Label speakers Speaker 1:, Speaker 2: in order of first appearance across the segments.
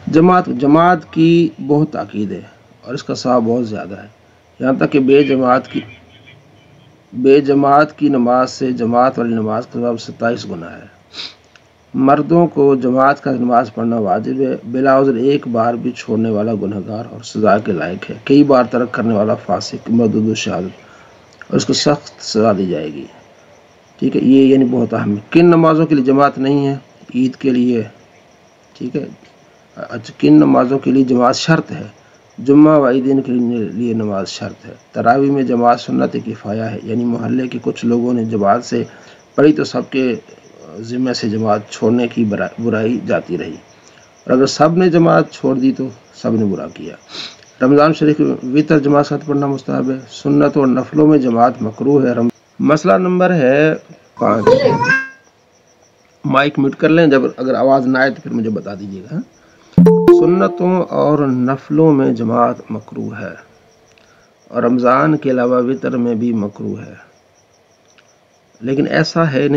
Speaker 1: جماعت کی بہت تاکید ہے اور اس کا ثواب بہت زیادہ ہے، یہاں تک کہ بے جماعت کی نماز سے جماعت والی نماز کا ثواب 27 گنا ہے۔ مردوں کو جماعت کا نماز پڑھنا واجب ہے، بلا عذر ایک بار بھی چھوڑنے والا گنہگار اور سزا کے لائق ہے، کئی بار ترک کرنے والا فاسق مردود الشہادت، اور اس کو سخت سزا دی جائے گی۔ ٹھیک ہے، یہ یعنی بہت اہم ہے۔ کن نمازوں کے لیے جماعت نہیں ہے؟ عید کے لیے، ٹھیک ہے، کن نمازوں کے لیے جماعت شرط ہے؟ جمعہ و عیدین کے لیے نماز شرط ہے۔ تراویح میں جماعت سنت کفایہ ہے، یعنی محلے کے کچھ لوگوں نے جماعت سے پڑھی تو سب کے ذمہ سے جماعت چھوڑنے کی برائی جاتی رہی، اور اگر سب نے جماعت چھوڑ دی تو سب نے برا کیا۔ رمضان شریف وطر جماعت ساتھ پڑھنا مستحب ہے، سنت اور نفلوں میں جماعت مکروہ ہے۔ مسئلہ نمبر ہے 5۔ مائک میوٹ کر لیں، جب اگر آواز نہ آئے تو پھر مجھے بتا دیجیے گا۔ سنتوں اور نفلوں میں جماعت مکروہ ہے، اور رمضان کے علاوہ وطر میں بھی مکروہ ہے، لیکن ایسا ہے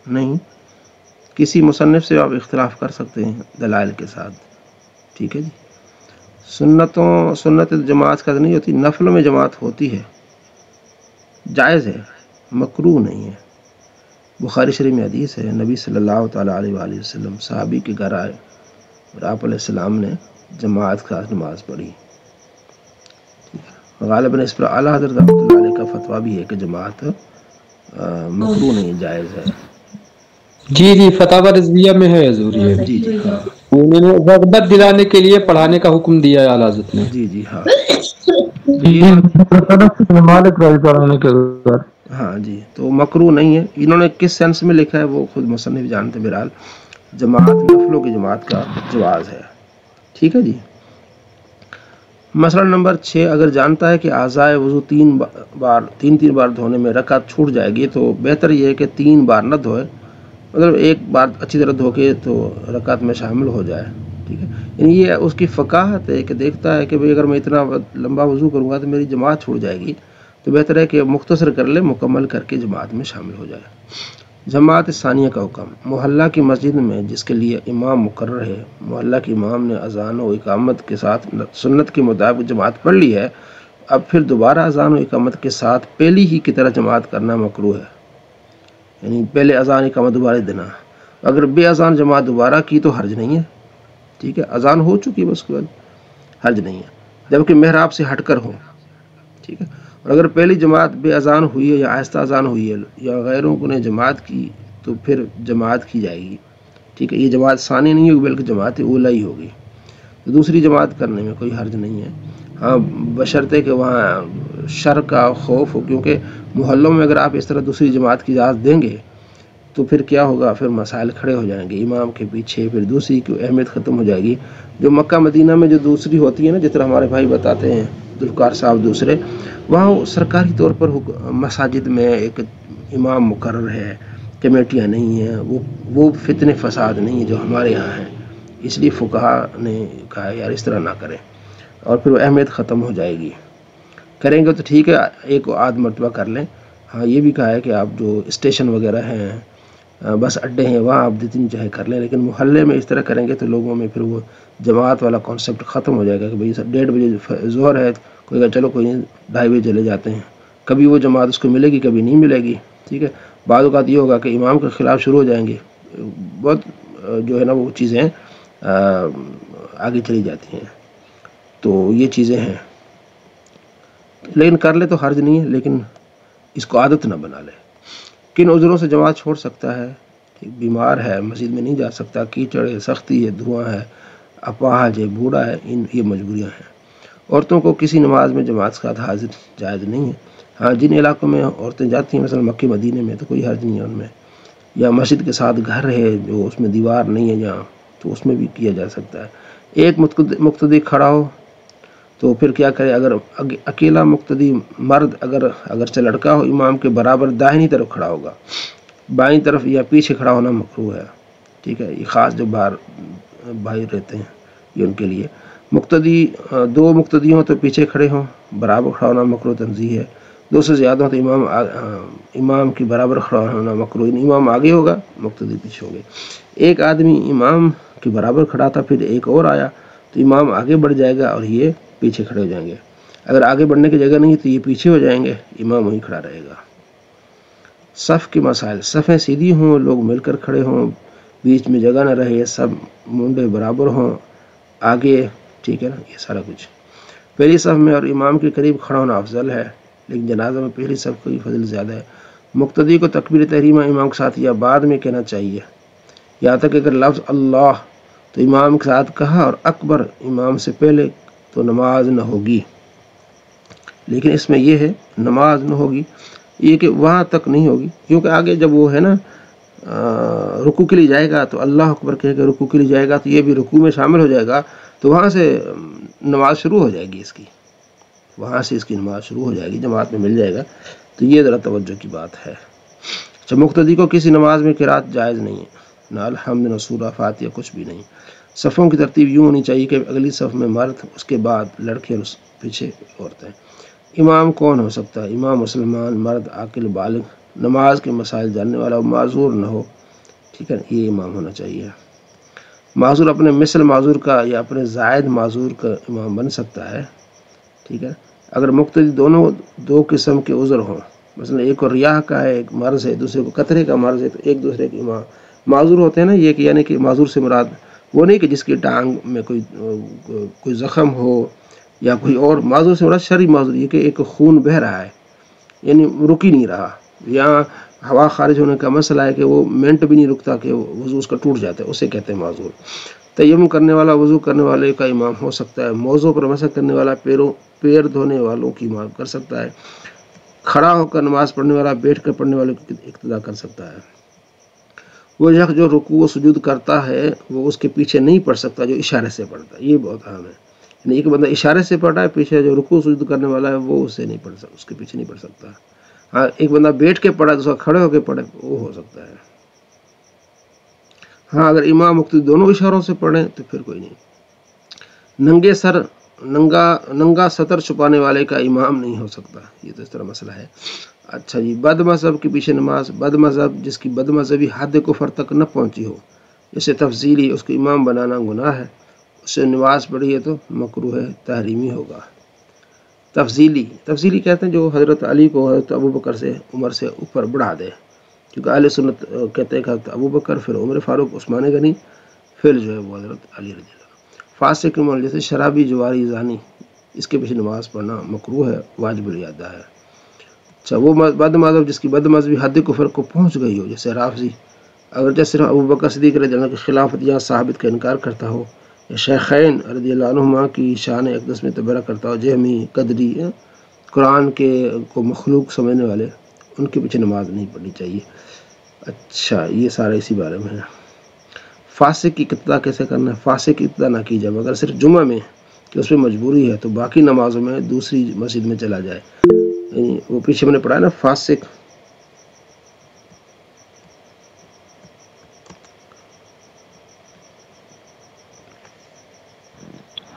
Speaker 1: نہیں۔ کسی مصنف سے آپ اختلاف کر سکتے ہیں دلائل کے ساتھ، ٹھیک ہے جی۔ سنت جماعت کا نہیں ہوتی، نفلوں میں جماعت ہوتی ہے، جائز ہے، مکروہ نہیں ہے۔ بخاری شریف میں حدیث ہے، نبی صلی اللہ تعالیٰ علیہ وآلہ وسلم صحابی کے گھر آئے اور آپ علیہ السلام نے جماعت کا نماز پڑھی۔ غالباً اس پر اعلیٰ حضرت رحمۃ اللہ علیہ کا فتویٰ بھی ہے کہ جماعت مکروہ نہیں، جائز ہے۔
Speaker 2: جی فتاوی رضویہ میں ہے حضور، یہ
Speaker 1: جی ہاں،
Speaker 2: انہوں نے رغبت دلانے کے لیے پڑھانے کا حکم دیا ہے اعلیٰ حضرت نے۔
Speaker 1: جی ہاں، ہاں جی، تو مکروہ نہیں ہے۔ انہوں نے کس سینس میں لکھا ہے وہ خود مصنف جانتے، بہرحال جماعت نفلوں کی جماعت کا جواز ہے، ٹھیک ہے جی۔ مسئلہ نمبر 6، اگر جانتا ہے کہ اعضائے وضو تین بار دھونے میں رکعت چھوٹ جائے گی تو بہتر یہ ہے کہ 3 بار نہ دھوئے، مطلب ایک بار اچھی طرح دھو کے تو رکعت میں شامل ہو جائے، ٹھیک ہے۔ یعنی یہ اس کی فقاہت ہے کہ دیکھتا ہے کہ بھئی اگر میں اتنا لمبا وضو کروں گا تو میری جماعت چھوٹ جائے گی، تو بہتر ہے کہ مختصر کر لے، مکمل کر کے جماعت میں شامل ہو جائے۔ جماعت ثانیہ کا حکم، محلہ کی مسجد میں جس کے لیے امام مقرر ہے، محلہ کے امام نے اذان و اقامت کے ساتھ سنت کے مطابق جماعت پڑھ لی ہے، اب پھر دوبارہ اذان و اقامت کے ساتھ پہلی ہی کی طرح جماعت کرنا مکروہ ہے، یعنی پہلے اذان اقامت دوبارہ دینا۔ اگر بے اذان جماعت دوبارہ کی تو حرج نہیں ہے، ٹھیک ہے، اذان ہو چکی بس، کوئی حرج نہیں ہے، جبکہ محراب سے ہٹ کر ہو، ٹھیک ہے۔ اور اگر پہلی جماعت بے اذان ہوئی ہے یا آہستہ اذان ہوئی ہے یا غیروں کو نے جماعت کی تو پھر جماعت کی جائے گی، ٹھیک ہے۔ یہ جماعت ثانی نہیں ہوگی بلکہ جماعت اولیٰ ہی ہوگی، تو دوسری جماعت کرنے میں کوئی حرج نہیں ہے، ہاں بشرطے کہ وہاں شر کا خوف ہو، کیونکہ محلوں میں اگر آپ اس طرح دوسری جماعت کی اجازت دیں گے تو پھر کیا ہوگا، پھر مسائل کھڑے ہو جائیں گے، امام کے پیچھے پھر دوسری کی اہمیت ختم ہو جائے گی۔ جو مکہ مدینہ میں جو دوسری ہوتی ہے نا، جس طرح ہمارے بھائی بتاتے ہیں ذوالفقار صاحب دوسرے، وہاں سرکاری طور پر مساجد میں ایک امام مقرر ہے، کمیٹیاں نہیں ہیں، وہ فتنے فساد نہیں ہیں جو ہمارے یہاں ہیں، اس لیے فقہا نے کہا یار اس طرح نہ کریں، اور پھر وہ اہمیت ختم ہو جائے گی۔ کریں گے تو ٹھیک ہے، ایک آدھ مرتبہ کر لیں، ہاں یہ بھی کہا ہے کہ آپ جو اسٹیشن وغیرہ ہیں، بس اڈے ہیں، وہاں آپ جتنی چاہے کر لیں، لیکن محلے میں اس طرح کریں گے تو لوگوں میں پھر وہ جماعت والا کانسیپٹ ختم ہو جائے گا کہ بھئی 1:30 بجے ظہر ہے، کوئی کہا چلو کوئی نہیں 2:30 بجے چلے جاتے ہیں، کبھی وہ جماعت اس کو ملے گی کبھی نہیں ملے گی، ٹھیک ہے۔ بعض اوقات یہ ہوگا کہ امام کے خلاف شروع ہو جائیں گے، بہت جو ہے نا وہ چیزیں آگے چلی جاتی ہیں، تو یہ چیزیں ہیں، لیکن کر لے تو حرج نہیں ہے، لیکن اس کو عادت نہ بنا لے۔ کن عذروں سے جماعت چھوڑ سکتا ہے؟ بیمار ہے، مسجد میں نہیں جا سکتا، کیچڑ ہے، سختی ہے، دھواں ہے، اپاہج ہے، بوڑھا ہے، یہ مجبوریاں ہیں۔ عورتوں کو کسی نماز میں جماعت کے ساتھ حاضر جائز نہیں ہے، ہاں جن علاقوں میں عورتیں جاتی ہیں مثلا مکہ مدینے میں تو کوئی حرج نہیں ہے ان میں، یا مسجد کے ساتھ گھر ہے جو اس میں دیوار نہیں ہے جہاں، تو اس میں بھی کیا جا سکتا ہے۔ ایک مقتدی کھڑا ہو تو پھر کیا کرے، اگر اکیلا مقتدی مرد اگرچہ لڑکا ہو امام کے برابر داہنی طرف کھڑا ہوگا، بائیں طرف یا پیچھے کھڑا ہونا مکروہ ہے، ٹھیک ہے، یہ خاص جو باہر بھائی رہتے ہیں یہ ان کے لیے۔ مقتدی 2 مقتدی ہوں تو پیچھے کھڑے ہوں، برابر کھڑا ہونا مکروہ تنزیہ ہے۔ دو سے زیادہ ہو تو امام کی برابر کھڑا ہونا مکروہ، امام آگے ہوگا مقتدی پیچھے ہوگے۔ ایک آدمی امام کے برابر کھڑا تھا، پھر ایک اور آیا تو امام آگے بڑھ جائے گا اور یہ پیچھے کھڑے ہو جائیں گے۔ اگر آگے بڑھنے کی جگہ نہیں تو یہ پیچھے ہو جائیں گے، امام وہیں کھڑا رہے گا۔ صف کے مسائل، صفیں سیدھی ہوں، لوگ مل کر کھڑے ہوں، بیچ میں جگہ نہ رہے، سب منڈے برابر ہوں آگے، ٹھیک ہے نا، یہ سارا کچھ۔ پہلی صف میں اور امام کے قریب کھڑا ہونا افضل ہے، لیکن جنازہ میں پہلی صف کی فضل زیادہ ہے۔ مقتدی کو تکبیر تحریمہ امام کے ساتھ یا بعد میں کہنا چاہیے، یہاں تک کہ اگر لفظ اللہ تو امام کے ساتھ کہا اور اکبر امام سے پہلے تو نماز نہ ہوگی۔ لیکن اس میں یہ ہے نماز نہ ہوگی، یہ کہ وہاں تک نہیں ہوگی، کیونکہ آگے جب وہ ہے نا رکوع کے لیے جائے گا تو اللہ اکبر کہے کہ رکوع کے لیے جائے گا تو یہ بھی رکوع میں شامل ہو جائے گا، تو وہاں سے نماز شروع ہو جائے گی، اس کی وہاں سے اس کی نماز شروع ہو جائے گی، جماعت میں مل جائے گا۔ تو یہ ذرا توجہ کی بات ہے۔ اچھا، مقتدی کو کسی نماز میں قرات جائز نہیں ہے، نہ الحمد نہ سورہ فاتحہ، کچھ بھی نہیں۔ صفوں کی ترتیب یوں ہونی چاہیے کہ اگلی صف میں مرد، اس کے بعد لڑکے اور پیچھے عورتیں۔ امام کون ہو سکتا ہے؟ امام مسلمان، مرد، عاقل، بالغ، نماز کے مسائل جاننے والا، معذور نہ ہو، ٹھیک ہے، یہ امام ہونا چاہیے۔ معذور اپنے مثل معذور کا یا اپنے زائد معذور کا امام بن سکتا ہے، ٹھیک ہے۔ اگر مقتدی دونوں دو قسم کے عذر ہوں، مثلا ایک کو ریاح کا ہے، ایک مرض ہے، دوسرے کو قطرے کا مرض ہے، تو ایک دوسرے کے امام معذور ہوتے ہیں نا، یہ کہ یعنی کہ معذور سے مراد وہ نہیں کہ جس کی ٹانگ میں کوئی زخم ہو یا کوئی اور، معذور سے مراد شرعی معذور یہ کہ ایک خون بہہ رہا ہے، یعنی رک ہی نہیں رہا، یا ہوا خارج ہونے کا مسئلہ ہے کہ وہ منٹ بھی نہیں رکتا کہ وضو اس کا ٹوٹ جاتا ہے، اسے کہتے ہیں معذور۔ تیمم کرنے والا وضو کرنے والے کا امام ہو سکتا ہے، موضوع پر مسح کرنے والا پیر دھونے والوں کی امام کر سکتا ہے، کھڑا ہو کر نماز پڑھنے والا بیٹھ کر پڑھنے والوں کی اقتدا کر سکتا ہے۔ وہ شخص جو رکوع و سجود کرتا ہے وہ اس کے پیچھے نہیں پڑھ سکتا جو اشارے سے پڑھتا ہے، یہ بہت اہم ہے، یعنی ایک بندہ اشارے سے پڑھ رہا ہے، پیچھے جو رکوع و سجود کرنے والا ہے وہ اسے نہیں پڑھ سکتا، اس کے پیچھے نہیں پڑھ سکتا۔ ہاں، ایک بندہ بیٹھ کے پڑھا دوسرا کھڑے ہو کے پڑھے، وہ ہو سکتا ہے۔ ہاں، اگر امام مقتدی دونوں اشاروں سے پڑھیں تو پھر کوئی نہیں۔ ننگے سر، ننگا سطر چھپانے والے کا امام نہیں ہو سکتا، یہ تو اس طرح مسئلہ ہے۔ اچھا جی، بد مذہب کے پیچھے نماز، بد مذہب جس کی بد مذہبی حد کفر تک نہ پہنچی ہو، اسے تفضیلی اس کو امام بنانا گناہ ہے، اسے نماز پڑھی ہے تو مکروہ ہے، تحریمی ہوگا۔ تفضیلی کہتے ہیں جو حضرت علی کو حضرت ابوبکر سے عمر سے اوپر بڑھا دے، کیونکہ اہل سنت کہتے ہیں کہ حضرت ابوبکر، پھر عمر فاروق، عثمان غنی، پھر جو ہے وہ حضرت علی رضی اللہ عنہ۔ فاسق عمل جیسے شرابی، جواری، زانی، اس کے پیچھے نماز پڑھنا مکروہ ہے، واجب الادا ہے۔ اچھا، وہ بد مذہب جس کی بد مذہبی حد کفر کو پہنچ گئی ہو، جیسے رافضی، اگرچہ صرف ابوبکر صدیق رضی اللہ عنہ کی خلافت یا ثابت کا انکار کرتا ہو، یا شیخین رضی اللہ عنہما کی شان اقدس میں تبرہ کرتا ہو، جہمی، قدری، قرآن کے کو مخلوق سمجھنے والے، ان کے پیچھے نماز نہیں پڑھنی چاہیے۔ اچھا، یہ سارا اسی بارے میں ہے۔ فاسق کی اقتدا کیسے کرنا ہے؟ فاسق کی اقتدا نہ کی جائے، مگر صرف جمعہ میں کہ اس میں مجبوری ہے، تو باقی نمازوں میں دوسری مسجد میں چلا جائے، یعنی وہ پیچھے میں نے پڑھا ہے نا، فاسق۔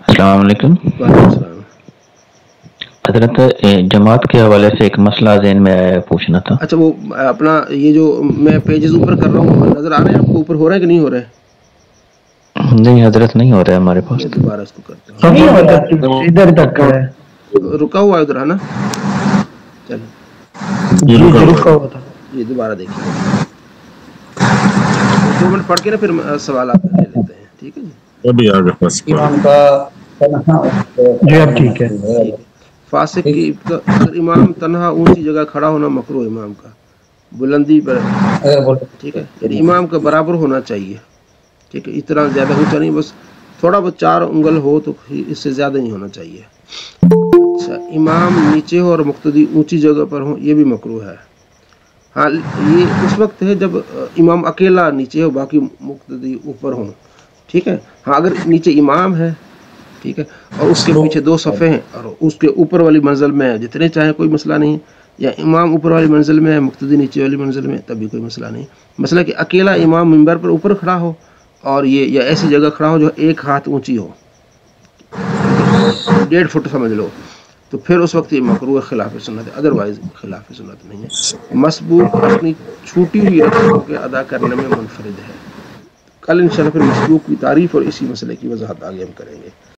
Speaker 3: السلام علیکم۔
Speaker 1: وعلیکم السلام۔
Speaker 3: حضرت، جماعت کے حوالے سے ایک مسئلہ ذہن میں آیا، پوچھنا تھا۔
Speaker 1: اچھا، وہ اپنا یہ جو میں پیجز اوپر کر رہا ہوں، نظر آ رہے ہیں آپ کو؟ اوپر ہو رہا ہے کہ نہیں ہو رہا ہے؟
Speaker 3: نہیں حضرت، نہیں ہو رہا ہے ہمارے پاس۔
Speaker 1: میں دوبارہ اس کو کرتا ہوں،
Speaker 2: ادھر تک ہے،
Speaker 1: رکا ہوا ہے ادھر، ہے نا؟ چلو
Speaker 2: جی رکا ہوا تھا،
Speaker 1: یہ دوبارہ دیکھیے، 2 منٹ پڑھ کے نا پھر سوالات لے لیتے ہیں، ٹھیک ہے جی؟
Speaker 4: ابھی آگے بس
Speaker 2: امام کا جی اب ٹھیک ہے۔
Speaker 1: فاسق کی اگر امام تنہا اونچی جگہ کھڑا ہونا مکروہ، امام کا بلندی پر، ٹھیک ہے، یعنی امام کا برابر ہونا چاہیے، ٹھیک ہے، اتنا زیادہ اونچا نہیں، بس تھوڑا بہت 4 انگل ہو تو اس سے زیادہ نہیں ہونا چاہیے۔ اچھا، امام نیچے ہو اور مقتدی اونچی جگہ پر ہو، یہ بھی مکروہ ہے۔ ہاں، یہ اس وقت ہے جب امام اکیلا نیچے ہو، باقی مقتدی اوپر ہوں، ٹھیک ہے۔ ہاں، اگر نیچے امام ہے، ٹھیک ہے، اور اس کے پیچھے 2 صفیں ہیں اور اس کے اوپر والی منزل میں جتنے چاہیں، کوئی مسئلہ نہیں، یا امام اوپر والی منزل میں ہے، مقتدی نیچے والی منزل میں، تب بھی کوئی مسئلہ نہیں۔ مسئلہ کہ اکیلا امام منبر پر اوپر کھڑا ہو اور یہ یا ایسی جگہ کھڑا ہو جو 1 ہاتھ اونچی ہو، 1.5 فٹ سمجھ لو، تو پھر اس وقت یہ مکروہ خلاف سنت ہے، ادروائز خلاف سنت نہیں ہے۔ مسبوق اپنی چھوٹی ہوئی رقموں کے ادا کرنے میں منفرد ہے۔ کل انشاءاللہ پھر مسبوق کی تعریف اور اسی مسئلے کی وضاحت آگے ہم کریں گے۔